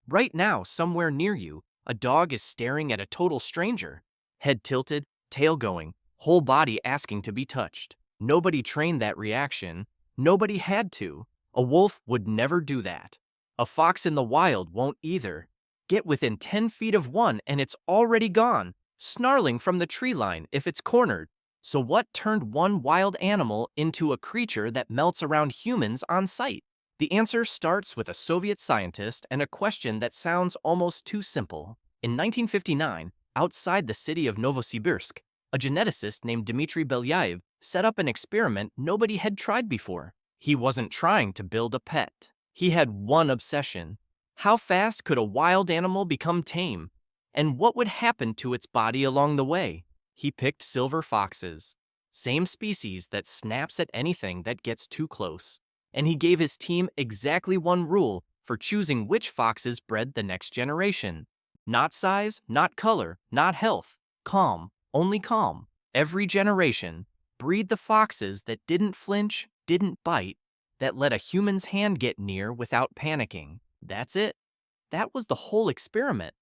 Right now, somewhere near you, a dog is staring at a total stranger. Head tilted, tail going, whole body asking to be touched. Nobody trained that reaction. Nobody had to. A wolf would never do that. A fox in the wild won't either. Get within 10 feet of one and it's already gone, snarling from the tree line if it's cornered. So what turned one wild animal into a creature that melts around humans on sight? The answer starts with a Soviet scientist and a question that sounds almost too simple. In 1959, outside the city of Novosibirsk, a geneticist named Dmitri Belyaev set up an experiment nobody had tried before. He wasn't trying to build a pet. He had one obsession. How fast could a wild animal become tame? And what would happen to its body along the way? He picked silver foxes, same species that snaps at anything that gets too close. And he gave his team exactly one rule for choosing which foxes bred the next generation. Not size, not color, not health. Calm, only calm. Every generation, breed the foxes that didn't flinch, didn't bite, that let a human's hand get near without panicking. That's it. That was the whole experiment.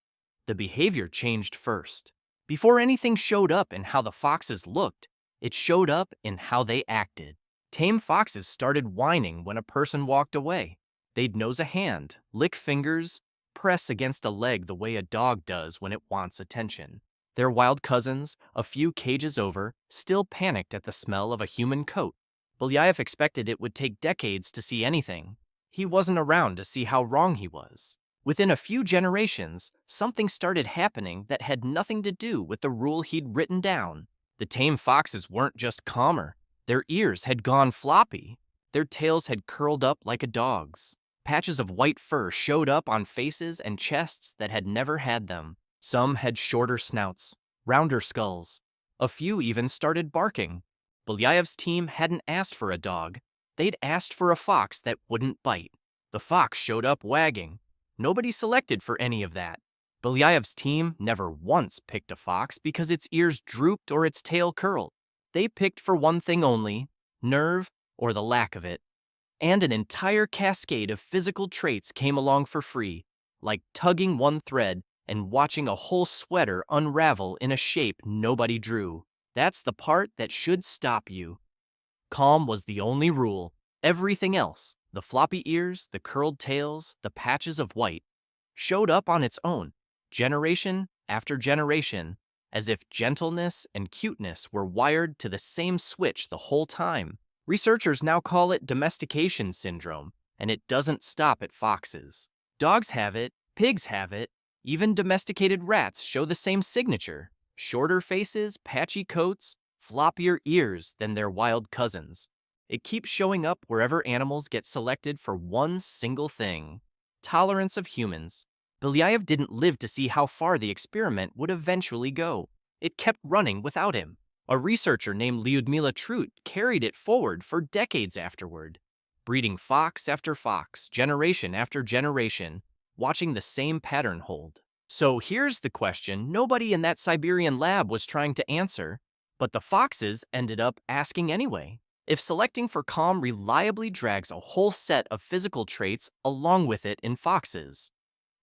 The behavior changed first. Before anything showed up in how the foxes looked, it showed up in how they acted. Tame foxes started whining when a person walked away. They'd nose a hand, lick fingers, press against a leg the way a dog does when it wants attention. Their wild cousins, a few cages over, still panicked at the smell of a human coat. Belyaev expected it would take decades to see anything. He wasn't around to see how wrong he was. Within a few generations, something started happening that had nothing to do with the rule he'd written down. The tame foxes weren't just calmer. Their ears had gone floppy. Their tails had curled up like a dog's. Patches of white fur showed up on faces and chests that had never had them. Some had shorter snouts, rounder skulls. A few even started barking. Belyaev's team hadn't asked for a dog. They'd asked for a fox that wouldn't bite. The fox showed up wagging. Nobody selected for any of that. Belyaev's team never once picked a fox because its ears drooped or its tail curled. They picked for one thing only: nerve, or the lack of it. And an entire cascade of physical traits came along for free, like tugging one thread and watching a whole sweater unravel in a shape nobody drew. That's the part that should stop you. Calm was the only rule. Everything else, the floppy ears, the curled tails, the patches of white, showed up on its own, generation after generation, as if gentleness and cuteness were wired to the same switch the whole time. Researchers now call it domestication syndrome, and it doesn't stop at foxes. Dogs have it, pigs have it, even domesticated rats show the same signature: shorter faces, patchy coats, floppier ears than their wild cousins. It keeps showing up wherever animals get selected for one single thing: tolerance of humans. Belyaev didn't live to see how far the experiment would eventually go. It kept running without him. A researcher named Lyudmila Trut carried it forward for decades afterward, breeding fox after fox, generation after generation, watching the same pattern hold. So here's the question nobody in that Siberian lab was trying to answer, but the foxes ended up asking anyway. If selecting for calm reliably drags a whole set of physical traits along with it in foxes,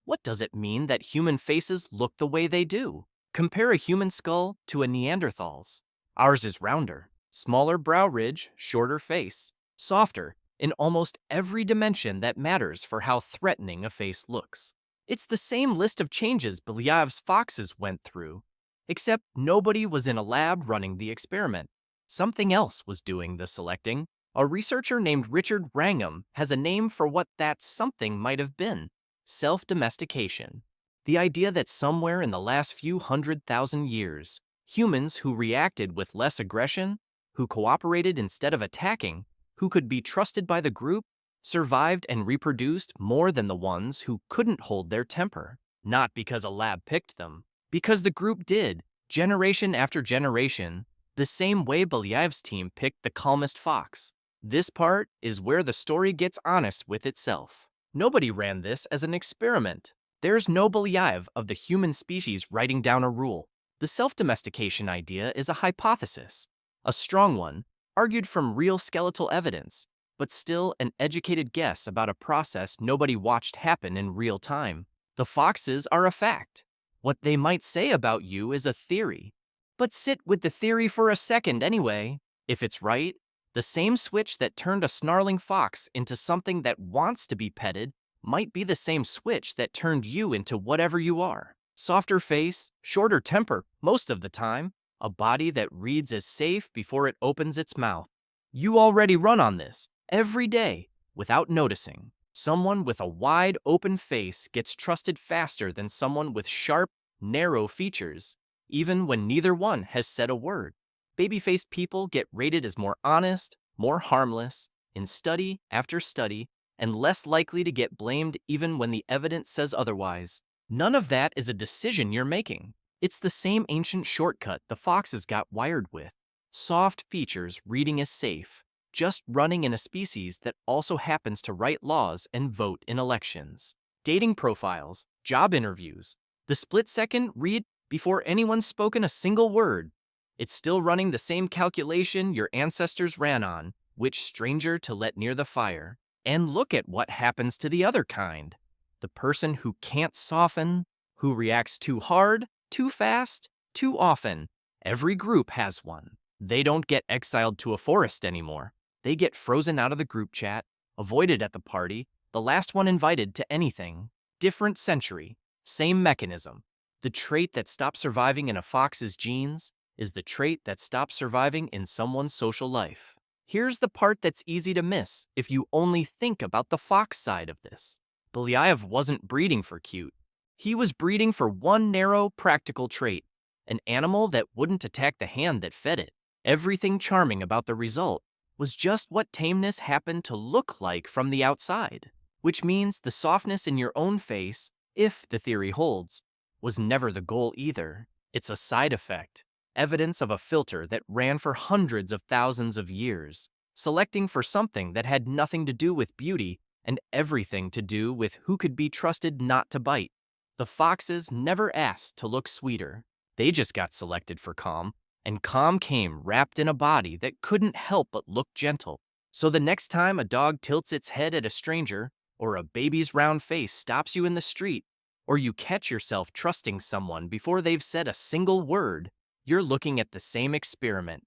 what does it mean that human faces look the way they do? Compare a human skull to a Neanderthal's. Ours is rounder, smaller brow ridge, shorter face, softer in almost every dimension that matters for how threatening a face looks. It's the same list of changes Belyaev's foxes went through, except nobody was in a lab running the experiment. Something else was doing the selecting. A researcher named Richard Wrangham has a name for what that something might have been: self-domestication. The idea that somewhere in the last few 100,000 years, humans who reacted with less aggression, who cooperated instead of attacking, who could be trusted by the group, survived and reproduced more than the ones who couldn't hold their temper. Not because a lab picked them, because the group did, generation after generation, the same way Belyaev's team picked the calmest fox. This part is where the story gets honest with itself. Nobody ran this as an experiment. There's no Belyaev of the human species writing down a rule. The self-domestication idea is a hypothesis, a strong one, argued from real skeletal evidence, but still an educated guess about a process nobody watched happen in real time. The foxes are a fact. What they might say about you is a theory. But sit with the theory for a second anyway. If it's right, the same switch that turned a snarling fox into something that wants to be petted might be the same switch that turned you into whatever you are. Softer face, shorter temper most of the time, a body that reads as safe before it opens its mouth. You already run on this every day without noticing. Someone with a wide open face gets trusted faster than someone with sharp, narrow features, even when neither one has said a word. Baby-faced people get rated as more honest, more harmless, in study after study, and less likely to get blamed even when the evidence says otherwise. None of that is a decision you're making. It's the same ancient shortcut the foxes got wired with. Soft features reading as safe, just running in a species that also happens to write laws and vote in elections. Dating profiles, job interviews, the split-second read before anyone's spoken a single word. It's still running the same calculation your ancestors ran on, which stranger to let near the fire. And look at what happens to the other kind. The person who can't soften, who reacts too hard, too fast, too often. Every group has one. They don't get exiled to a forest anymore. They get frozen out of the group chat, avoided at the party, the last one invited to anything. Different century, same mechanism. The trait that stops surviving in a fox's genes is the trait that stops surviving in someone's social life. Here's the part that's easy to miss if you only think about the fox side of this. Belyaev wasn't breeding for cute. He was breeding for one narrow, practical trait, an animal that wouldn't attack the hand that fed it. Everything charming about the result was just what tameness happened to look like from the outside, which means the softness in your own face, if the theory holds, was never the goal either. It's a side effect, evidence of a filter that ran for hundreds of thousands of years, selecting for something that had nothing to do with beauty and everything to do with who could be trusted not to bite. The foxes never asked to look sweeter. They just got selected for calm, and calm came wrapped in a body that couldn't help but look gentle. So the next time a dog tilts its head at a stranger, or a baby's round face stops you in the street, or you catch yourself trusting someone before they've said a single word, you're looking at the same experiment.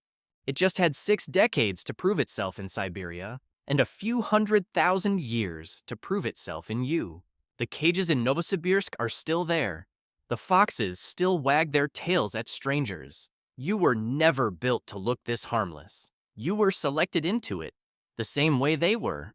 It just had 6 decades to prove itself in Siberia, and a few 100,000 years to prove itself in you. The cages in Novosibirsk are still there. The foxes still wag their tails at strangers. You were never built to look this harmless. You were selected into it, the same way they were.